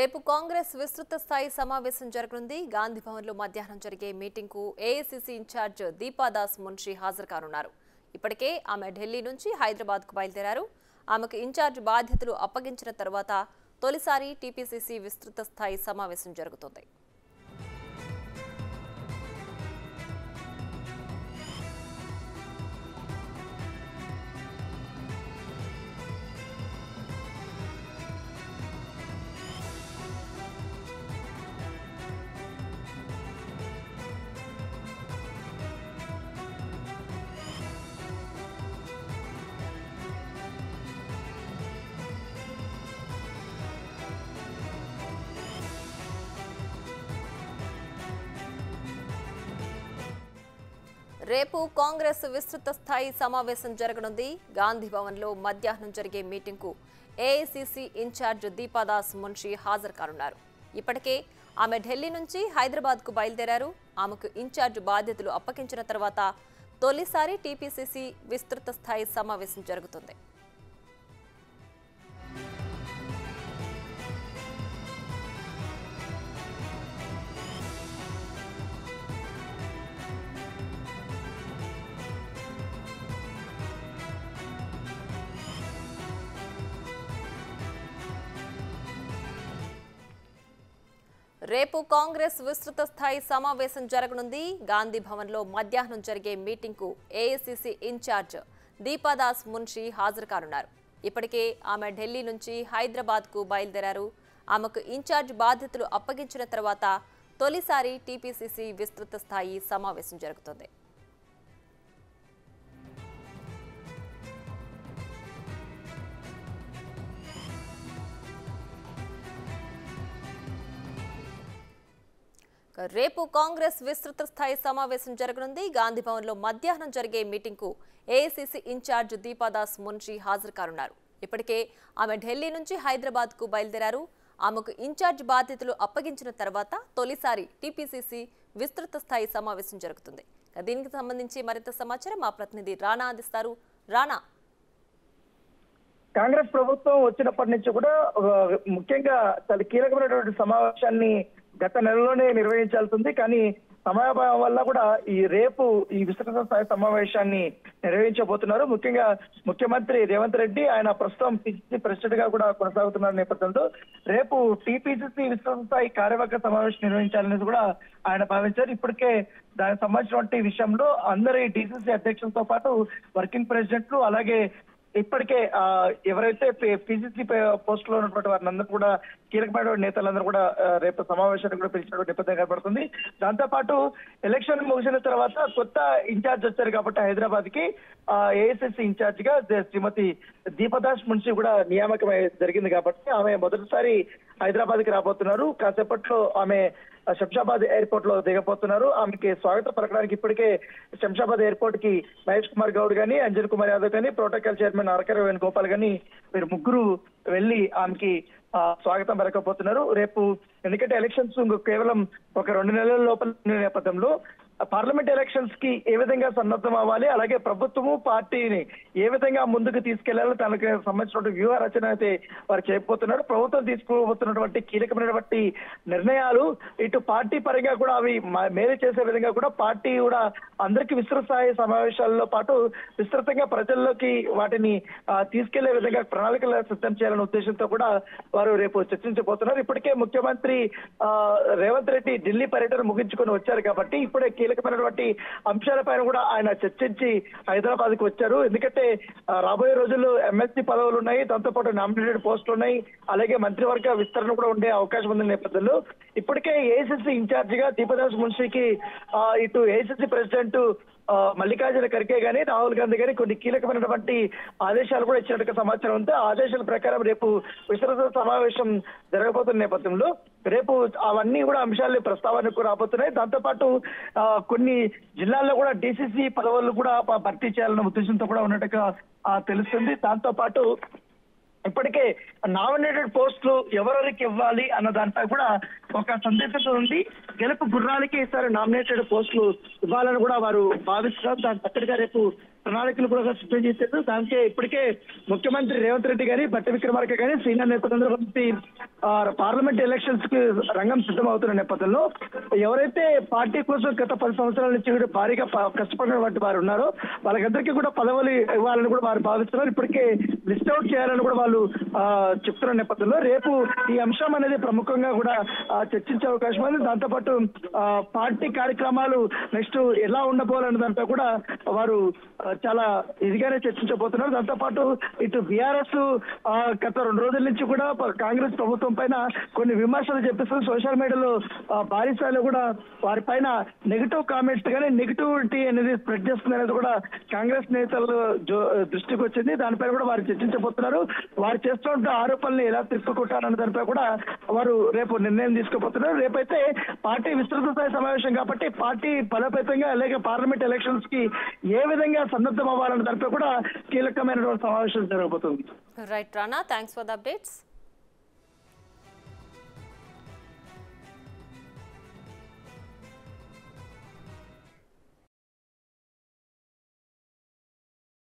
రేపు కాంగ్రెస్ విస్తృత స్థాయి సమావేశం జరగనుంది. గాంధీ భవన్లో మధ్యాహ్నం జరిగే మీటింగ్కు ఏఐసీసీ ఇన్ఛార్జ్ దీపాదాస్ మున్షి హాజరు కానున్నారు. ఇప్పటికే ఆమె ఢిల్లీ నుంచి హైదరాబాద్కు బయలుదేరారు. ఆమెకు ఇన్ఛార్జ్ బాధ్యతలు అప్పగించిన తర్వాత తొలిసారి టీపీసీసీ విస్తృత స్థాయి సమావేశం జరుగుతుంది. రేపు కాంగ్రెస్ విస్తృత స్థాయి సమావేశం జరగనుంది. గాంధీ భవన్లో మధ్యాహ్నం జరిగే మీటింగ్కు ఏఐసీసీ ఇన్ఛార్జ్ దీపాదాస్ మున్షి హాజరు కానున్నారు. ఇప్పటికే ఆమె ఢిల్లీ నుంచి హైదరాబాద్కు బయలుదేరారు. ఆమెకు ఇన్ఛార్జ్ బాధ్యతలు అప్పగించిన తర్వాత తొలిసారి టీపీసీసీ విస్తృత స్థాయి సమావేశం జరుగుతుంది. రేపు కాంగ్రెస్ విస్తృత స్థాయి సమావేశం జరగనుంది. గాంధీ భవన్లో మధ్యాహ్నం జరిగే మీటింగ్కు ఏఐసీసీ ఇన్ఛార్జ్ దీపాదాస్ మున్షి హాజరు కానున్నారు. ఇప్పటికే ఆమె ఢిల్లీ నుంచి హైదరాబాద్కు బయలుదేరారు. ఆమెకు ఇన్ఛార్జ్ బాధ్యతలు అప్పగించిన తర్వాత తొలిసారి టీపీసీసీ విస్తృత స్థాయి సమావేశం జరుగుతుంది. రేపు కాంగ్రెస్ విస్తృత స్థాయి సమావేశం జరగనుంది. గాంధీ భవన్లో మధ్యాహ్నం జరిగే మీటింగ్కు ఏఐసీసీ ఇన్ఛార్జ్ దీపాదాస్ మున్షి హాజరు కానున్నారు. ఇప్పటికే ఆమె ఢిల్లీ నుంచి హైదరాబాద్కు బయలుదేరారు. ఆమెకు ఇన్ఛార్జ్ బాధ్యతలు అప్పగించిన తర్వాత తొలిసారి టీపీసీసీ విస్తృత స్థాయి సమావేశం జరుగుతుంది. దీనికి సంబంధించి మరింత సమాచారం మా ప్రతినిధి రాణా అందిస్తారు. రాణా, కాంగ్రెస్ ప్రభుత్వం వచ్చినప్పటి నుంచి కూడా ముఖ్యంగా చాలా కీలకమైనటువంటి సమావేశాన్ని గత నెలలోనే నిర్వహించాల్సింది. కానీ సమయాభావం వల్ల కూడా రేపు ఈ విస్తృత స్థాయి సమావేశాన్ని నిర్వహించబోతున్నారు. ముఖ్యంగా ముఖ్యమంత్రి రేవంత్ రెడ్డి ఆయన ప్రస్తుతం పిసిసి ప్రెసిడెంట్ గా కూడా కొనసాగుతున్న నేపథ్యంలో రేపు టీపీసీసీ విస్తృత స్థాయి కార్యవర్గ సమావేశం నిర్వహించాలనేది కూడా ఆయన భావించారు. ఇప్పటికే దానికి సంబంధించినటువంటి విషయంలో అందరి డీసీసీ అధ్యక్షులతో పాటు వర్కింగ్ ప్రెసిడెంట్లు అలాగే ఇప్పటికే ఎవరైతే పిసిసి పోస్ట్ లో ఉన్నటువంటి వారిని అందరూ కూడా కీలకమైన నేతలందరూ కూడా రేపు సమావేశానికి కూడా పిలిచినటువంటి నేపథ్యం కనబడుతుంది. దాంతో పాటు ఎలక్షన్ ముగిసిన తర్వాత కొత్త ఇన్ఛార్జ్ వచ్చారు కాబట్టి హైదరాబాద్ కి ఏఐసీసీ ఇన్ఛార్జ్ గా శ్రీమతి దీపదాస్ మున్షి కూడా నియామకం జరిగింది కాబట్టి ఆమె మొదటిసారి హైదరాబాద్ కి రాబోతున్నారు. కాసేపట్లో ఆమె శంషాబాద్ ఎయిర్పోర్ట్ లో దిగబోతున్నారు. ఆమెకి స్వాగతం పలకడానికి ఇప్పటికే శంషాబాద్ ఎయిర్పోర్ట్ కి మహేష్ కుమార్ గౌడ్ గాని, అంజన్ కుమార్ యాదవ్ గాని, ప్రోటోకాల్ చైర్మన్ ఆర్కర్ వేణుగోపాల్ గాని వీరు ముగ్గురు వెళ్లి ఆమెకి స్వాగతం పలకపోతున్నారు. రేపు ఎందుకంటే ఎలక్షన్స్ కేవలం ఒక 2 నెలల లోపల నేపథ్యంలో పార్లమెంట్ ఎలక్షన్స్ కి ఏ విధంగా సన్నద్ధం అవ్వాలి, అలాగే ప్రభుత్వము పార్టీని ఏ విధంగా ముందుకు తీసుకెళ్లాలో తనకు సంబంధించినటువంటి వ్యూహ రచన అయితే వారు చేయబోతున్నారు. ప్రభుత్వం తీసుకోబోతున్నటువంటి కీలకమైనటువంటి నిర్ణయాలు ఇటు పార్టీ పరంగా కూడా అవి మేలు చేసే విధంగా కూడా పార్టీ కూడా అందరికీ విస్తృత స్థాయి సమావేశాల్లో పాటు విస్తృతంగా ప్రజల్లోకి వాటిని తీసుకెళ్లే విధంగా ప్రణాళికలు సిద్ధం చేయాలనే ఉద్దేశంతో కూడా వారు రేపు చర్చించబోతున్నారు. ఇప్పటికే ముఖ్యమంత్రి రేవంత్ రెడ్డి ఢిల్లీ పర్యటన ముగించుకొని వచ్చారు కాబట్టి ఇప్పుడే కీలకమైనటువంటి అంశాలపైన కూడా ఆయన చర్చించి హైదరాబాద్ కు వచ్చారు. ఎందుకంటే రాబోయే రోజుల్లో ఎమ్మెల్సీ పదవులు ఉన్నాయి, దాంతో పాటు నామినేటెడ్ పోస్టులు ఉన్నాయి, అలాగే మంత్రివర్గ విస్తరణ కూడా ఉండే అవకాశం ఉన్న నేపథ్యంలో ఇప్పటికే ఏఐసీసీ ఇన్ఛార్జ్ గా దీపదాస్ మున్షికి ఇటు ఏఐసీసీ ప్రెసిడెంట్ మల్లికార్జున ఖర్గే గానీ, రాహుల్ గాంధీ గానీ కొన్ని కీలకమైనటువంటి ఆదేశాలు కూడా ఇచ్చినట్టుగా సమాచారం ఉంది. ఆదేశాల ప్రకారం రేపు విస్తృత సమావేశం జరగబోతున్న నేపథ్యంలో రేపు అవన్నీ కూడా అంశాలు ప్రస్తావనకు రాబోతున్నాయి. దాంతో పాటు కొన్ని జిల్లాల్లో కూడా డీసీసీ పదవులు కూడా భర్తీ చేయాలన్న ఉద్దేశంతో కూడా ఉన్నట్టుగా తెలుస్తుంది. దాంతో పాటు ఇప్పటికే నామినేటెడ్ పోస్టులు ఎవరెవరికి ఇవ్వాలి అన్న దానిపై కూడా ఒక సందేశత ఉంది. గెలుపు గుర్రాలకి ఈసారి నామినేటెడ్ పోస్టులు ఇవ్వాలని కూడా వారు భావిస్తున్నారు. దాని పక్కగా రేపు ప్రణాళికలు కూడా సిద్ధం చేశారు. దానికే ఇప్పటికే ముఖ్యమంత్రి రేవంత్ రెడ్డి గాని, బట్టి విక్రమార్క గాని, సీనియర్ నేతలందరూ కలిసి పార్లమెంట్ ఎలక్షన్స్ కి రంగం సిద్ధమవుతున్న నేపథ్యంలో ఎవరైతే పార్టీ కోసం గత 10 సంవత్సరాల నుంచి కూడా భారీగా కష్టపడినటువంటి వారు ఉన్నారో వాళ్ళకందరికీ కూడా పదవులు ఇవ్వాలని కూడా వారు భావిస్తున్నారు. ఇప్పటికే లిస్ట్ అవుట్ చేయాలని కూడా వాళ్ళు చెప్తున్న నేపథ్యంలో రేపు ఈ అంశం అనేది ప్రముఖంగా కూడా చర్చించే అవకాశం ఉంది. దాంతోపాటు పార్టీ కార్యక్రమాలు నెక్స్ట్ ఎలా ఉండబోవాలనే దాంతో కూడా వారు చాలా ఇదిగానే చర్చించబోతున్నారు. దాంతోపాటు ఇటు బీఆర్ఎస్ గత 2 రోజుల నుంచి కూడా కాంగ్రెస్ ప్రభుత్వం పైన కొన్ని విమర్శలు చెప్పిస్తూ సోషల్ మీడియాలో భారీ స్థాయిలో కూడా వారి పైన నెగిటివ్ కామెంట్స్ కానీ నెగిటివిటీ అనేది స్ప్రెడ్ చేస్తుంది అనేది కూడా కాంగ్రెస్ నేతలు దృష్టికి వచ్చింది. దానిపై కూడా వారు చర్చించబోతున్నారు. వారు చేస్తున్న ఆరోపణలు ఎలా తిప్పుకుంటారన్న దానిపై కూడా వారు రేపు నిర్ణయం తీసుకోబోతున్నారు. రేపైతే పార్టీ విస్తృత స్థాయి సమావేశం కాబట్టి పార్టీ బలోపేతంగా అలాగే పార్లమెంట్ ఎలక్షన్స్ కి ఏ విధంగా సన్నద్ధం అవ్వాలన్న దానిపై కూడా కీలకమైనటువంటి సమావేశం జరగబోతుంది. Right Rana, thanks for the updates.